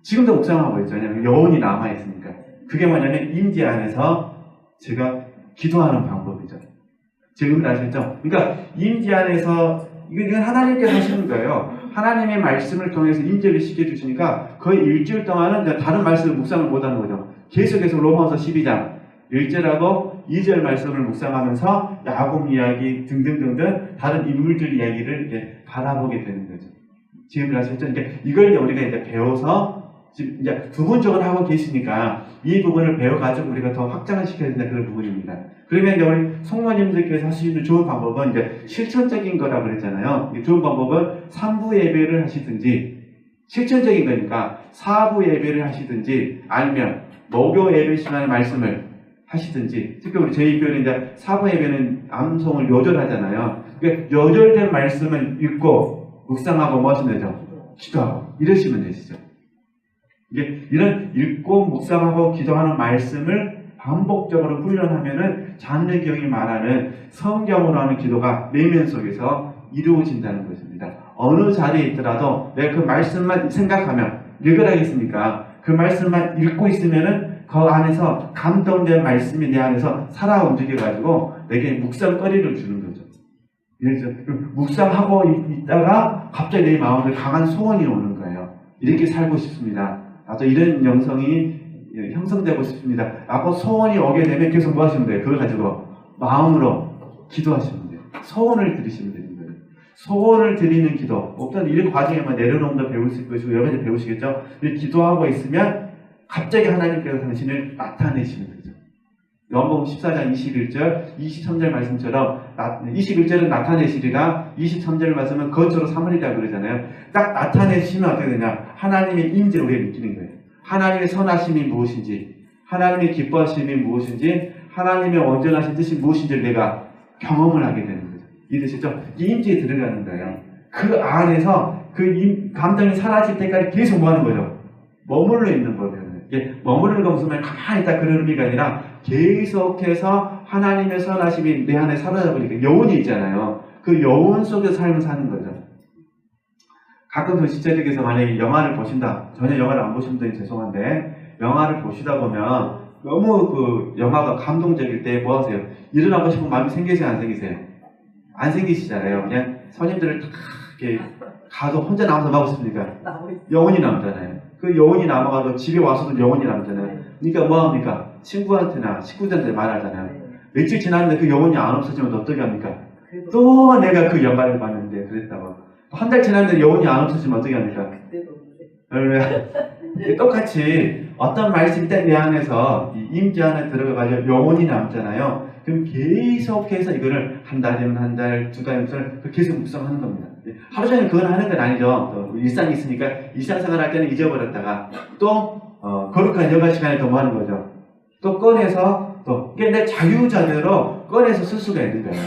지금도 묵상하고 있죠. 왜냐하면 여운이 남아있으니까. 그게 뭐냐면 임재 안에서 제가 기도하는 방법이죠. 지금 아시겠죠? 그러니까 임재 안에서 이건 하나님께서 하시는 거예요. 하나님의 말씀을 통해서 임재를 시켜주시니까 거의 일주일 동안은 다른 말씀을 묵상을 못하는 거죠. 계속해서 로마서 12장 1절하고 2절 말씀을 묵상하면서 야곱 이야기 등등등등 다른 인물들 이야기를 이렇게 바라보게 되는 거죠. 지금 아시겠죠? 이걸 우리가 이제 배워서 지금 이제 부분적으로 하고 계시니까 이 부분을 배워가지고 우리가 더 확장을 시켜야 된다 그런 부분입니다. 그러면 이제 우리 성모님들께서 하시는 좋은 방법은 이제 실천적인 거라고 그랬잖아요. 좋은 방법은 3부 예배를 하시든지 실천적인 거니까 4부 예배를 하시든지 아니면 목요 예배 시간에 말씀을 하시든지 특히 우리 저희 교회는 이제 4부 예배는 암송을 요절하잖아요. 그러니까 요절된 말씀을 읽고 묵상하고 뭐 하시면 되죠? 기도하고 이러시면 되시죠. 이런 읽고 묵상하고 기도하는 말씀을 반복적으로 훈련하면은 장래경이 말하는 성경으로 하는 기도가 내면 속에서 이루어진다는 것입니다. 어느 자리에 있더라도 내가 그 말씀만 생각하면 읽으라겠습니까? 그 말씀만 읽고 있으면은 그 안에서 감동된 말씀이 내 안에서 살아 움직여가지고 내게 묵상거리를 주는 거죠. 그래서 묵상하고 있다가 갑자기 내 마음에 강한 소원이 오는 거예요. 이렇게 살고 싶습니다. 나도 이런 영성이 형성되고 싶습니다. 라고 소원이 오게 되면 계속 뭐 하시면 돼요? 그걸 가지고 마음으로 기도하시면 돼요. 소원을 드리시면 되는 거예요. 소원을 드리는 기도. 어떤 이런 과정에만 내려놓는다 배울 수 있고 여러 가지 배우시겠죠? 기도하고 있으면 갑자기 하나님께서 당신을 나타내시는 거죠. 요한복음 14장 21절, 23절 말씀처럼 21절은 나타내시리라 23절 말씀은 거처로 삼으리라 그러잖아요. 딱 나타내시면 어떻게 되냐? 하나님의 임재를 우리가 느끼는 거예요. 하나님의 선하심이 무엇인지, 하나님의 기뻐하심이 무엇인지, 하나님의 온전하신 뜻이 무엇인지를 내가 경험을 하게 되는 거죠. 이해되시죠? 이 임재에 들어가는 거예요. 그 안에서 그 감정이 사라질 때까지 계속 뭐 하는 거죠? 머물러 있는 거예요. 머무르는 것은 가만히 있다 그런 의미가 아니라 계속해서 하나님의 선하심이 내 안에 사라져버리니까 여운이 있잖아요. 그 여운 속에서 삶을 사는 거죠. 가끔 그 지체들께서 만약에 영화를 보신다. 전혀 영화를 안 보신 분들이 죄송한데 영화를 보시다 보면 너무 그 영화가 감동적일 때 뭐 하세요? 일어나고 싶은 마음이 생기세요? 안 생기세요? 안 생기시잖아요. 그냥 손님들을 다 이렇게 가도 혼자 남아서 뭐 하고 싶습니까? 영혼이 남잖아요. 그 여운이 남아가지고 집에 와서도 여운이 남잖아요. 그러니까 뭐 합니까? 친구한테나 식구들한테 말하잖아요. 며칠 지났는데 그 여운이 안 없어지면 어떻게 합니까? 또 내가 그 영화를 봤는데 그랬다고. 한 달 지났는데 여운이 안 없어지면 어떻게 합니까? 똑같이 어떤 말씀이 딱 내 안에서 이 임재 안에 들어가가지고 여운이 남잖아요. 그럼 계속해서 이거를 한 달이면 한 달, 두 달이면 계속 묵상하는 겁니다. 하루 종일 그건 하는 건 아니죠. 또 일상이 있으니까 일상생활 할 때는 잊어버렸다가 또 거룩한 여가 시간에 또 뭐 하는 거죠. 또 꺼내서 또 이게 내 자유자재로 꺼내서 쓸 수가 있는 거예요.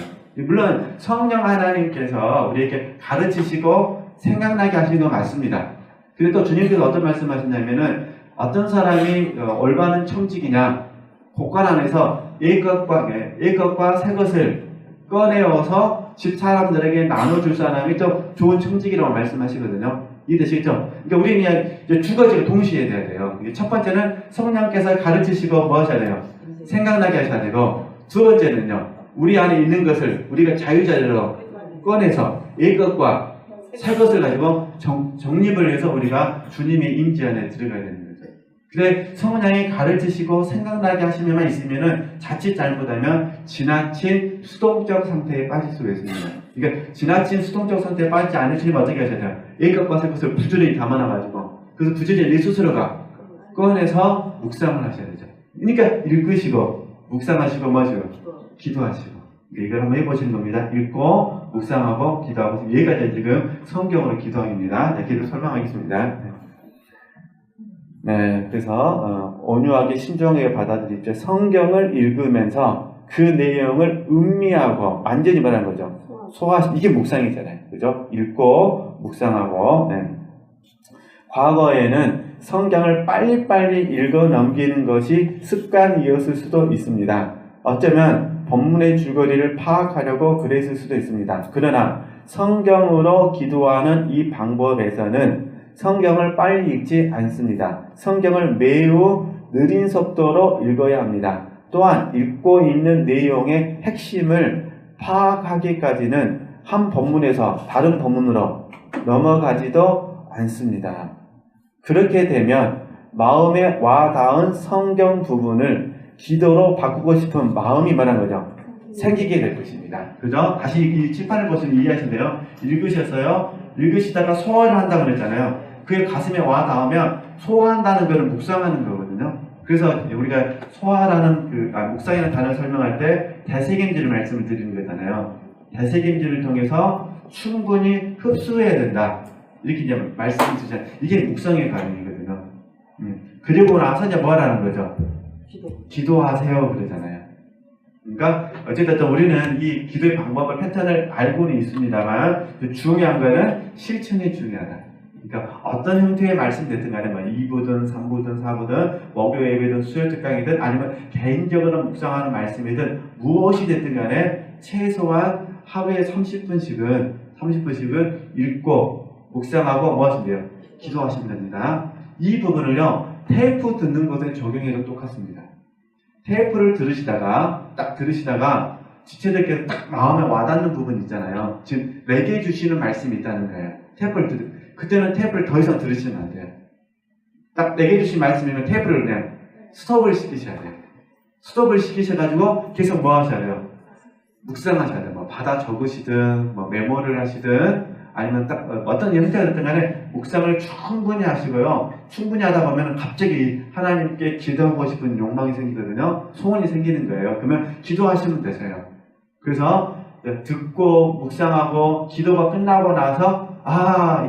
물론 성령 하나님께서 우리에게 가르치시고 생각나게 하시는 건 맞습니다. 그리고 또 주님께서 어떤 말씀하시냐면은 어떤 사람이 올바른 청직이냐, 곳간 안에서 옛것과 새 것을 꺼내어서 집 사람들에게 나눠줄 사람이 또 좋은 청직이라고 말씀하시거든요. 이해되시겠죠? 그러니까 우리는 그냥 이제 두 가지가 동시에 돼야 돼요. 이게 첫 번째는 성령께서 가르치시고 뭐 하셔야 돼요? 생각나게 하셔야 되고, 두 번째는요, 우리 안에 있는 것을 우리가 자유자재로 꺼내서 이것과 새 것을 가지고 정립을 해서 우리가 주님의 임재 안에 들어가야 되는 거죠. 그래, 성령이 가르치시고 생각나게 하시면만 있으면은 자칫 잘못하면 지나친 수동적 상태에 빠질 수가 있습니다. 그러니까 지나친 수동적 상태에 빠지지 않으시면 어떻게 하셔야 돼요? 이것과 새 것을 부지런히 담아놔가지고, 그래서 부지런히 내 스스로가 꺼내서 묵상을 하셔야 되죠. 그러니까 읽으시고 묵상하시고 뭐죠? 기도하시고. 이걸 한번 해보시는 겁니다. 읽고 묵상하고 기도하고, 여기가 지금 성경으로 기도입니다. 네, 기도 설명하겠습니다. 네, 그래서 온유하게 신중하게 받아들이죠. 성경을 읽으면서 그 내용을 음미하고 완전히 말하는 거죠. 이게 묵상이잖아요. 그죠? 읽고 묵상하고. 네. 과거에는 성경을 빨리빨리 읽어 넘기는 것이 습관이었을 수도 있습니다. 어쩌면 본문의 줄거리를 파악하려고 그랬을 수도 있습니다. 그러나 성경으로 기도하는 이 방법에서는 성경을 빨리 읽지 않습니다. 성경을 매우 느린 속도로 읽어야 합니다. 또한 읽고 있는 내용의 핵심을 파악하기까지는 한 본문에서 다른 본문으로 넘어가지도 않습니다. 그렇게 되면 마음에 와닿은 성경 부분을 기도로 바꾸고 싶은 마음이 말한 거죠. 생기게 될 것입니다. 그죠? 다시 이 칠판을 보시면 이해하시는데요. 읽으셨어요? 읽으시다가 소화를 한다고 그랬잖아요. 그게 가슴에 와닿으면 소화한다는 것을 묵상하는 거거든요. 그래서 우리가 소화라는 묵상이라는 단어를 설명할 때 대세김질을 말씀을 드리는 거잖아요. 대세김질을 통해서 충분히 흡수해야 된다. 이렇게 이제 말씀을 드리잖아요. 이게 묵상의 과정이거든요. 그리고 나서 이제 뭐 하라는 거죠? 기도하세요. 그러잖아요. 그러니까 어쨌든 우리는 이 기도의 방법을 패턴을 알고는 있습니다만 중요한 거는 실천이 중요하다. 그러니까 어떤 형태의 말씀이 됐든 간에 뭐 2부든 3부든 4부든 목요 예배든 수요 특강이든 아니면 개인적으로 묵상하는 말씀이든 무엇이 됐든 간에 최소한 하루에 30분씩은 읽고 묵상하고 뭐 하시면 돼요? 기도하시면 됩니다. 이 부분을요, 테이프 듣는 것에 적용해도 똑같습니다. 테이프를 들으시다가 지체들께서 딱 마음에 와닿는 부분 있잖아요. 지금 내게 주시는 말씀이 있다는 거예요. 그때는 테이프를 더 이상 들으시면 안 돼요. 딱 내게 주신 말씀이면 테이프를 그냥 스톱을 시키셔야 돼요. 스톱을 시키셔가지고 계속 뭐 하셔야 돼요? 묵상하셔야 돼요. 뭐 받아 적으시든 뭐 메모를 하시든 아니면 딱 어떤 형태가 됐든 간에 묵상을 충분히 하시고요. 충분히 하다 보면 갑자기 하나님께 기도하고 싶은 욕망이 생기거든요. 소원이 생기는 거예요. 그러면 기도하시면 되세요. 그래서 듣고 묵상하고 기도가 끝나고 나서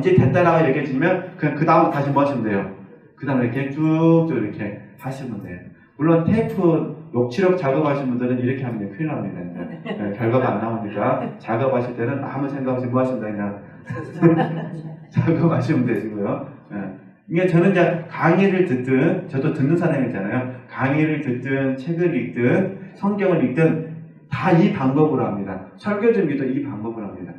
이제 됐다라고 얘기해주면 그냥 그 다음 다시 뭐 하시면 돼요? 그 다음에 이렇게 쭉쭉 이렇게 하시면 돼요. 물론 테이프 녹취록 작업하시는 분들은 이렇게 하면 큰일 납니다. 네, 결과가 안 나오니까 작업하실 때는 아무 생각 없이 뭐 하시면 되냐 작업하시면 되시고요. 이게 저는 이제 강의를 듣든 저도 듣는 사람이잖아요. 강의를 듣든 책을 읽든 성경을 읽든 다 이 방법으로 합니다. 설교 준비도 이 방법으로 합니다.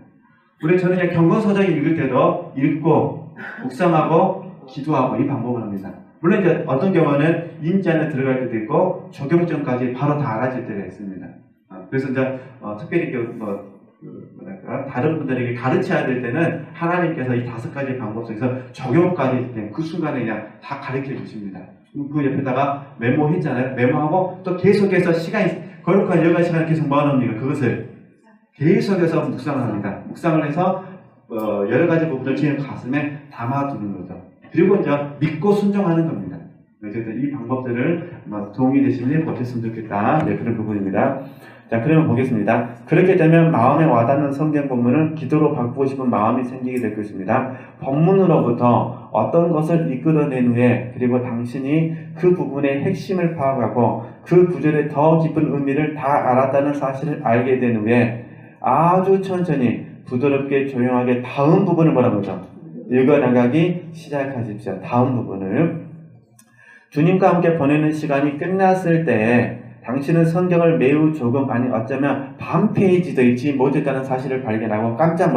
저는 그냥 경건서적 읽을 때도 읽고 묵상하고 기도하고 이 방법을 합니다. 물론 이제 어떤 경우는 임재 안에 들어갈 때도 있고 적용 전까지 바로 다 알아질 때가 있습니다. 그래서 이제 특별히 다른 분들에게 가르쳐야 될 때는 하나님께서 이 5가지 방법 중에서 적용까지 그냥 그 순간에 그냥 다 가르쳐 주십니다. 그 옆에다가 메모했잖아요. 메모하고 또 계속해서 거룩한 여가 시간을 계속 모아놓습니다. 그것을 계속해서 묵상을 합니다. 묵상을 해서 여러 가지 부분을 제 가슴에 담아두는 거죠. 그리고 이제 믿고 순종하는 겁니다. 어쨌든 이 방법들을 도움이 되시면 보셨으면 좋겠다. 네, 그런 부분입니다. 자, 그러면 보겠습니다. 그렇게 되면 마음에 와닿는 성경 본문을 기도로 바꾸고 싶은 마음이 생기게 될 것입니다. 본문으로부터 어떤 것을 이끌어낸 후에 그리고 당신이 그 부분의 핵심을 파악하고 그 구절의 더 깊은 의미를 다 알았다는 사실을 알게 된 후에 아주 천천히 부드럽게 조용하게 다음 부분을 뭐라고 하죠? 읽어나가기 시작하십시오. 다음 부분을 주님과 함께 보내는 시간이 끝났을 때에 당신은 성경을 매우 조금, 아니 어쩌면 반 페이지도 있지 못했다는 사실을 발견하고 깜짝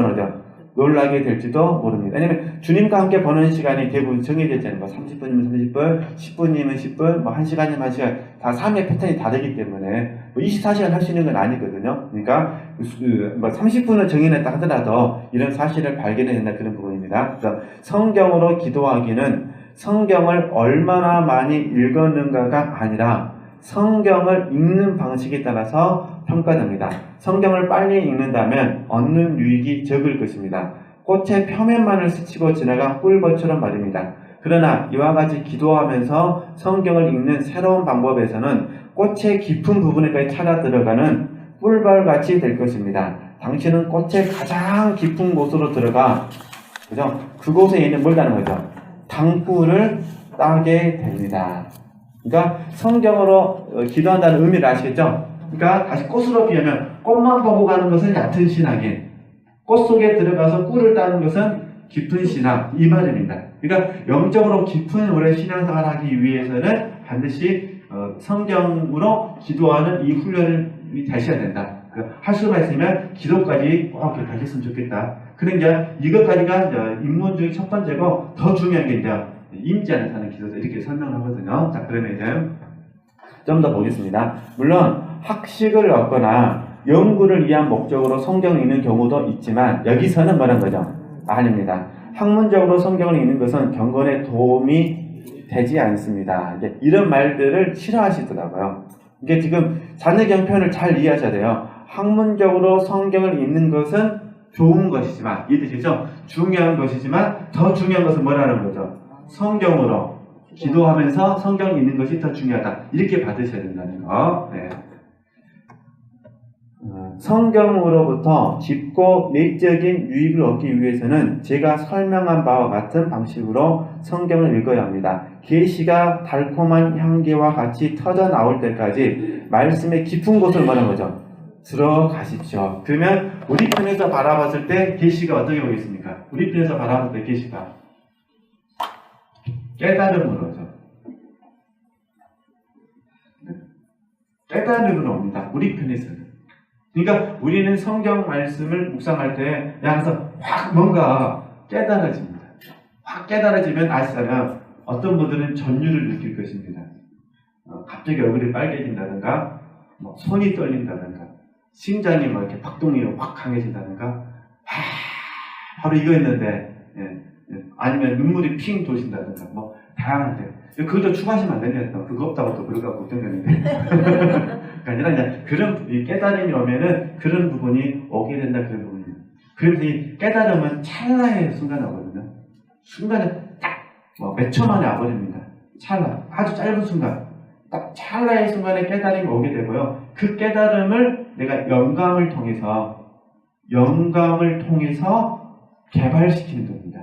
놀라게 될지도 모릅니다. 왜냐면 주님과 함께 보는 시간이 대부분 정해져 있잖아요. 뭐 30분이면 30분, 10분이면 10분, 뭐 1시간이면 1시간, 다 삶의 패턴이 다르기 때문에 뭐 24시간 할 수 있는 건 아니거든요. 그러니까 뭐 30분을 정해냈다 하더라도 이런 사실을 발견해야 된다, 그런 부분입니다. 그래서 성경으로 기도하기는 성경을 얼마나 많이 읽었는가가 아니라 성경을 읽는 방식에 따라서 평가됩니다. 성경을 빨리 읽는다면 얻는 유익이 적을 것입니다. 꽃의 표면만을 스치고 지나간 꿀벌처럼 말입니다. 그러나 이와 같이 기도하면서 성경을 읽는 새로운 방법에서는 꽃의 깊은 부분에까지 찾아 들어가는 꿀벌같이 될 것입니다. 당신은 꽃의 가장 깊은 곳으로 들어가, 그죠? 그곳에 있는 뭘 따는 거죠? 당꿀을 따게 됩니다. 그러니까 성경으로 기도한다는 의미를 아시겠죠? 그러니까 다시 꽃으로 비하면 꽃만 보고 가는 것은 얕은 신앙이에요. 꽃 속에 들어가서 꿀을 따는 것은 깊은 신앙, 이 말입니다. 그러니까 영적으로 깊은 우리의 신앙생활을 하기 위해서는 반드시 성경으로 기도하는 이 훈련을 다시 해야 된다. 할 수만 있으면 기도까지 꼭 하셨으면 좋겠다. 그러니까 이것까지가 입문 중에 첫 번째고, 더 중요한 게 이제 임지 안에 사는 기도다, 이렇게 설명을 하거든요. 자, 그러면 이제 좀 더 보겠습니다. 물론 학식을 얻거나 연구를 위한 목적으로 성경을 읽는 경우도 있지만 여기서는 뭐란 거죠? 아닙니다. 학문적으로 성경을 읽는 것은 경건에 도움이 되지 않습니다. 이런 말들을 싫어하시더라고요. 이게 지금 자녀경 표현을 잘 이해하셔야 돼요. 학문적으로 성경을 읽는 것은 좋은 것이지만, 이해되시죠? 중요한 것이지만 더 중요한 것은 뭐라는 거죠? 성경으로 기도하면서 성경을 읽는 것이 더 중요하다, 이렇게 받으셔야 된다는 거. 네. 성경으로부터 깊고 내적인 유익을 얻기 위해서는 제가 설명한 바와 같은 방식으로 성경을 읽어야 합니다. 계시가 달콤한 향기와 같이 터져 나올 때까지 말씀의 깊은 곳을 말하는 거죠. 들어가십시오. 그러면 우리 편에서 바라봤을 때 계시가 어떻게 보겠습니까? 우리 편에서 바라봤을 때 계시가 깨달음으로죠. 깨달음으로 옵니다. 우리 편에서는. 그러니까 우리는 성경 말씀을 묵상할 때 그래서 확 뭔가 깨달아집니다. 확 깨달아지면 아시잖아요. 어떤 분들은 전율을 느낄 것입니다. 갑자기 얼굴이 빨개진다든가, 손이 떨린다든가, 심장이 막 이렇게 박동이 확 강해진다든가, 바로 이거였는데, 아니면 눈물이 핑 도신다든가, 뭐 다양한데, 그것도 추가하시면 안 됩니다. 그거 없다고 또 그럴까 걱정되는데. 아니라 이제 그런 깨달음이 오면은 그런 부분이 오게 된다, 그런 부분이에요. 그래서 이 깨달음은 찰나의 순간에 오거든요. 순간에 딱 몇 초 만에 와버립니다. 찰나, 아주 짧은 순간, 딱 찰나의 순간에 깨달음이 오게 되고요. 그 깨달음을 내가 영감을 통해서 개발시키는 겁니다.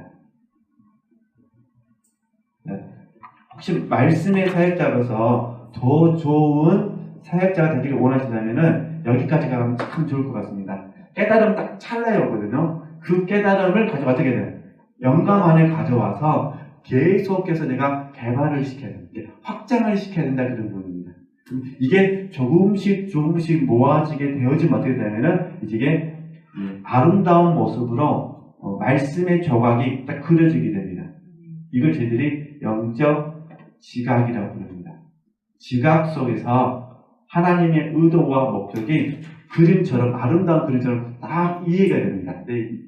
혹시 말씀의 사역자로서 더 좋은 사역자가 되기를 원하신다면은 여기까지 가면 참 좋을 것 같습니다. 깨달음 딱 찰나에 오거든요. 그 깨달음을 가지고 어떻게 돼요? 영감 안에 가져와서 계속해서 내가 개발을 시켜야 됩니다. 확장을 시켜야 된다, 그런 부분입니다. 이게 조금씩 모아지게 되어지면 어떻게 되냐면은 이게 아름다운 모습으로 말씀의 조각이 딱 그려지게 됩니다. 이걸 저희들이 영적 지각이라고 부릅니다. 지각 속에서 하나님의 의도와 목적이 그림처럼, 아름다운 그림처럼 딱 이해가 됩니다.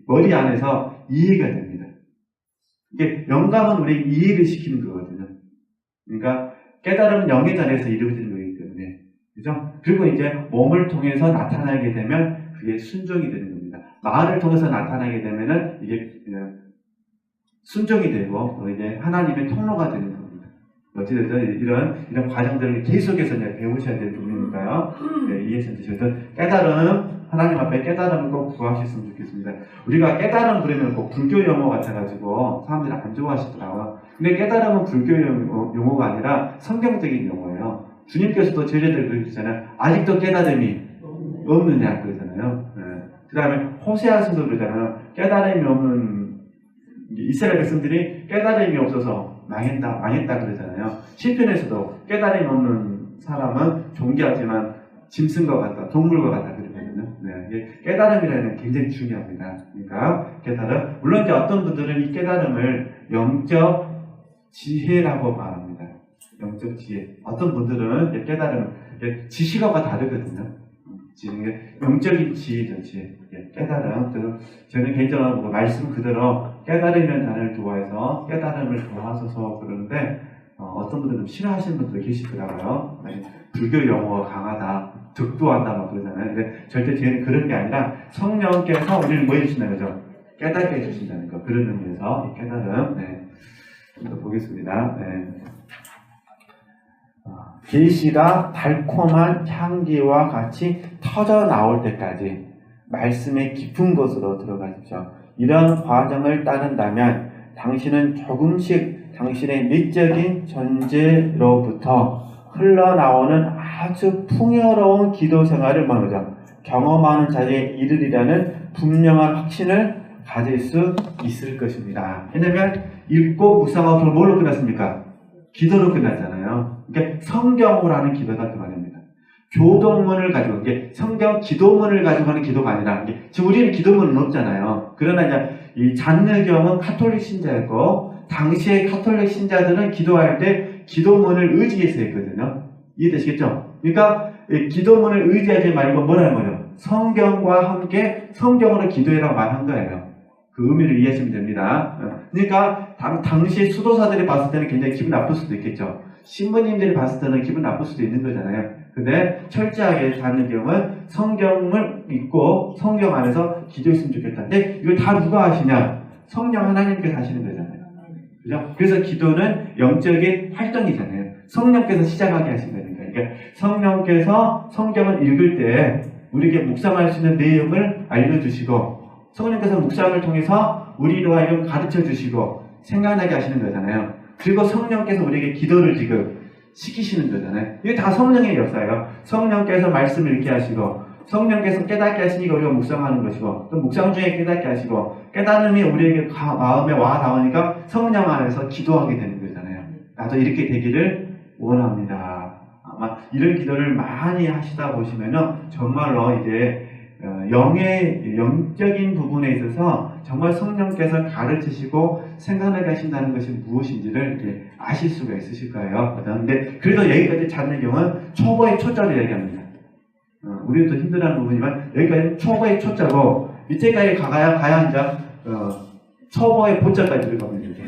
머리 안에서 이해가 됩니다. 이게 영감은 우리 이해를 시키는 거거든요. 그러니까 깨달음은 영의 자리에서 이루어지는 거기 때문에, 그죠? 그리고 이제 몸을 통해서 나타나게 되면 그게 순종이 되는 겁니다. 말을 통해서 나타나게 되면은 이게 순종이 되고 이제 하나님의 통로가 되는 겁니다. 어찌됐든 이런 과정들을 계속해서 이제 배우셔야 될 부분이니까요. 네, 이해해서 드셔도 깨달음, 하나님 앞에 깨달음을 꼭 구하셨으면 좋겠습니다. 우리가 깨달음 그러면 꼭 불교 용어 같아가지고 사람들이 안 좋아하시더라고요. 근데 깨달음은 불교 용어가 아니라 성경적인 용어예요. 주님께서도 제자들 그러시잖아요. 아직도 깨달음이 없느냐 그러잖아요. 네. 그 다음에 호세아서도 그러잖아요. 깨달음이 없는 이스라엘 백성들이 깨달음이 없어서 망했다 그러잖아요. 시편에서도 깨달음이 없는 사람은 존귀하지만 짐승과 같다, 동물과 같다 그러거든요. 네, 이게 깨달음이라는 게 굉장히 중요합니다. 그러니까 깨달음, 물론 이제 어떤 분들은 이 깨달음을 영적 지혜라고 말합니다. 영적 지혜. 어떤 분들은 이 깨달음을 지식어가 다르거든요. 영적인 지혜죠, 지혜. 깨달음. 그래서 저는 개인적으로 말씀 그대로 깨달으면 단어를 좋아해서 깨달음을 좋아하셔서 그러는데 어떤 분들은 싫어하시는 분들도 계시더라고요. 불교 용어가 강하다, 득도한다 막 그러잖아요. 근데 절대 저희는 그런 게 아니라 성령께서 우리를 뭐 해주신다는 거죠? 깨닫게 해주신다는 거. 그런 의미에서 깨달음. 네. 좀 더 보겠습니다. 네. 계시가 달콤한 향기와 같이 터져 나올 때까지 말씀의 깊은 곳으로 들어가십시오. 이런 과정을 따른다면 당신은 조금씩 당신의 내적인 존재로부터 흘러나오는 아주 풍요로운 기도 생활을 먼저 경험하는 자리에 이르리라는 분명한 확신을 가질 수 있을 것입니다. 왜냐하면 읽고 묵상하고 뭘로 끝났습니까? 기도로 끝났잖아요. 그러니까 성경으로 하는 기도다 그 말입니다. 교동문을 가지고 이게 성경 기도문을 가지고 하는 기도가 아니라 지금 우리는 기도문은 없잖아요. 그러나 이제 이 잔느경은 가톨릭 신자였고 당시의 가톨릭 신자들은 기도할 때 기도문을 의지해서 했거든요. 이해되시겠죠? 그러니까 기도문을 의지하지 말고 뭐라는 거죠? 성경과 함께 성경으로 기도해라고 말한 거예요. 그 의미를 이해하시면 됩니다. 그러니까 당시 수도사들이 봤을 때는 굉장히 기분 나쁠 수도 있겠죠. 신부님들이 봤을 때는 기분 나쁠 수도 있는 거잖아요. 근데 철저하게 잔느경은 성경을 읽고 성경 안에서 기도했으면 좋겠다. 근데 이걸 다 누가 하시냐? 성령 하나님께서 하시는 거잖아요. 그죠? 그래서 기도는 영적인 활동이잖아요. 성령께서 시작하게 하신 거니까. 그러니까 성령께서 성경을 읽을 때 우리에게 묵상할 수 있는 내용을 알려주시고 성령께서 묵상을 통해서 우리로 하여금 가르쳐 주시고 생각나게 하시는 거잖아요. 그리고 성령께서 우리에게 기도를 지금 시키시는 거잖아요. 이게 다 성령의 역사예요. 성령께서 말씀을 읽게 하시고 성령께서 깨닫게 하시니까 우리가 묵상하는 것이고 또 묵상 중에 깨닫게 하시고 깨달음이 우리에게 마음에 와 닿으니까 성령 안에서 기도하게 되는 거잖아요. 나도 이렇게 되기를 원합니다. 아마 이런 기도를 많이 하시다 보시면은 정말로 이제 영적인 부분에 있어서 정말 성령께서 가르치시고 생각나게 하신다는 것이 무엇인지를 이렇게 아실 수가 있으실 거예요. 근데 그래도 여기까지 잔느경은 초보의 초자를 얘기합니다. 우리도 또 힘들어하는 부분이지만 여기까지는 초보의 초자고 밑에까지 가야 이제 초보의 보자까지 들어갑니다.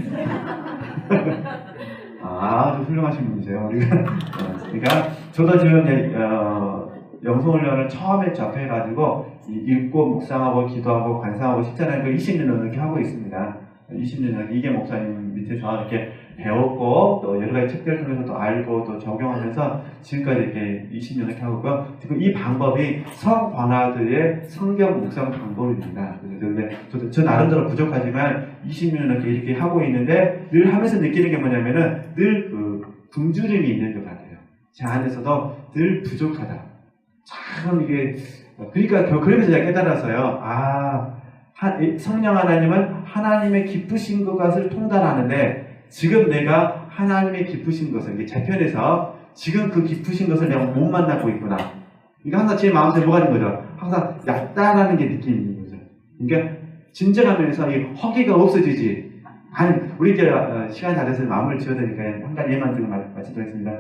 아주 훌륭하신 분이세요. 그러니까 저도 지금 영성훈련을 처음에 접해가지고 읽고 묵상하고 기도하고 관상하고 실천하는 걸 20년 넘게 하고 있습니다. 20년 넘게 이계 목사님 밑에서 이렇게 배웠고 또 여러 가지 책들을 통해서 또 알고 또 적용하면서 지금까지 이렇게 20년 넘게 하고 있고요. 그리고 이 방법이 성관아들의 성경 묵상 방법입니다. 그래서 저 나름대로 부족하지만 20년 넘게 이렇게 하고 있는데 늘 하면서 느끼는 게 뭐냐면은 늘 굶주림이 있는 것 같아요. 제 안에서도 늘 부족하다. 참 이게 그러니까 그러면서 제가 깨달았어요. 성령 하나님은 하나님의 기쁘신 것을 통달하는데 지금 내가 하나님의 기쁘신 것을 이게 재편에서 지금 그 기쁘신 것을 내가 못 만나고 있구나. 그러니까 항상 제 마음속에 뭐가 있는 거죠? 항상 얕다라는 게 느낌이 있는 거죠. 그러니까 진정한 면에서 이 허기가 없어지지. 아니 우리 이제 시간이 다 돼서 마무리를 지어야 되니까 한 가지 예만 좀 말씀드리겠습니다.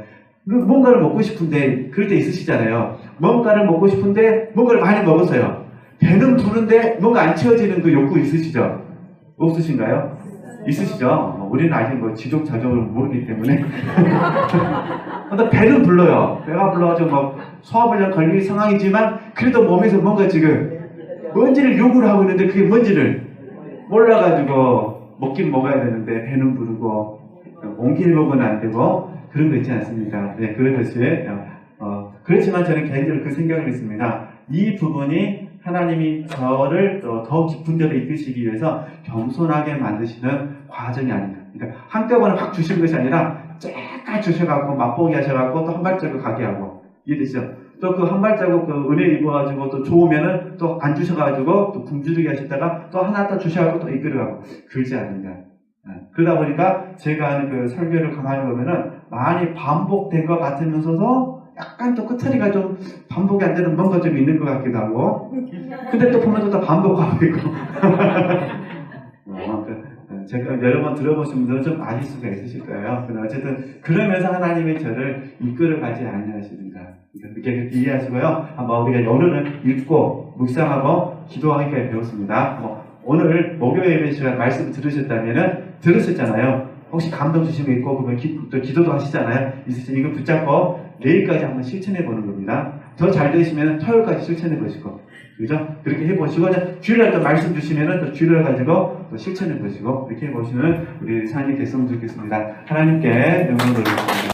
뭔가를 먹고 싶은데 그럴 때 있으시잖아요. 뭔가를 먹고 싶은데 뭔가를 많이 먹었어요. 배는 부른데 뭔가 안 채워지는 그 욕구 있으시죠? 없으신가요? 있으시죠? 우리는 아직 지속 자적을 모르기 때문에 근데 배는 불러요. 배가 불러가지고 소화불량 걸릴 상황이지만 그래도 몸에서 뭔가 지금 뭔지를 요구를 하고 있는데 그게 뭔지를 몰라가지고 먹긴 먹어야 되는데 배는 부르고 옮길 먹으면 안 되고 그런 거 있지 않습니까? 네, 그렇듯이 그렇지만 저는 개인적으로 그 생각을 했습니다. 이 부분이 하나님이 저를 더 깊은 데로 이끄시기 위해서 겸손하게 만드시는 과정이 아닌가. 그러니까 한꺼번에 확 주시는 것이 아니라 쫙 주셔갖고 맛보게 하셔갖고 또 한 발자국 가게 하고 이해되시죠? 또 그 한 발자국 은혜 입어가지고 또 좋으면은 또 안 주셔가지고 또 굶주리게 하시다가 또 하나 더 주셔갖고 또 이끌어가고 그러지 않는가. 그러다 보니까 제가 하는 그 설교를 가만히 보면은 많이 반복된 것 같으면서도 약간 또 끄트리가 좀 반복이 안 되는 뭔가 좀 있는 것 같기도 하고, 근데 또 보면 또 반복하고 있고. 제가 여러 번 들어보신 분들은 좀 아실 수가 있으실 거예요. 근데 어쨌든 그러면서 하나님이 저를 이끌어 가지 아니하시는가, 그렇게 이해하시고요. 한번 우리가 오늘은 읽고 묵상하고 기도하기까지 배웠습니다. 오늘 목요 예배 시간 말씀 들으셨잖아요. 혹시 감동 주신 거 있고 그러면 또 기도도 하시잖아요. 있으시면 이거 붙잡고 내일까지 한번 실천해 보는 겁니다. 더 잘 되시면 토요일까지 실천해 보시고, 그죠? 그렇게 해보시고, 주일날 또 말씀 주시면은 또 주일날 가지고 또 실천해 보시고, 이렇게 해보시는 우리 삶이 됐으면 좋겠습니다. 하나님께 영광을 돌리겠습니다.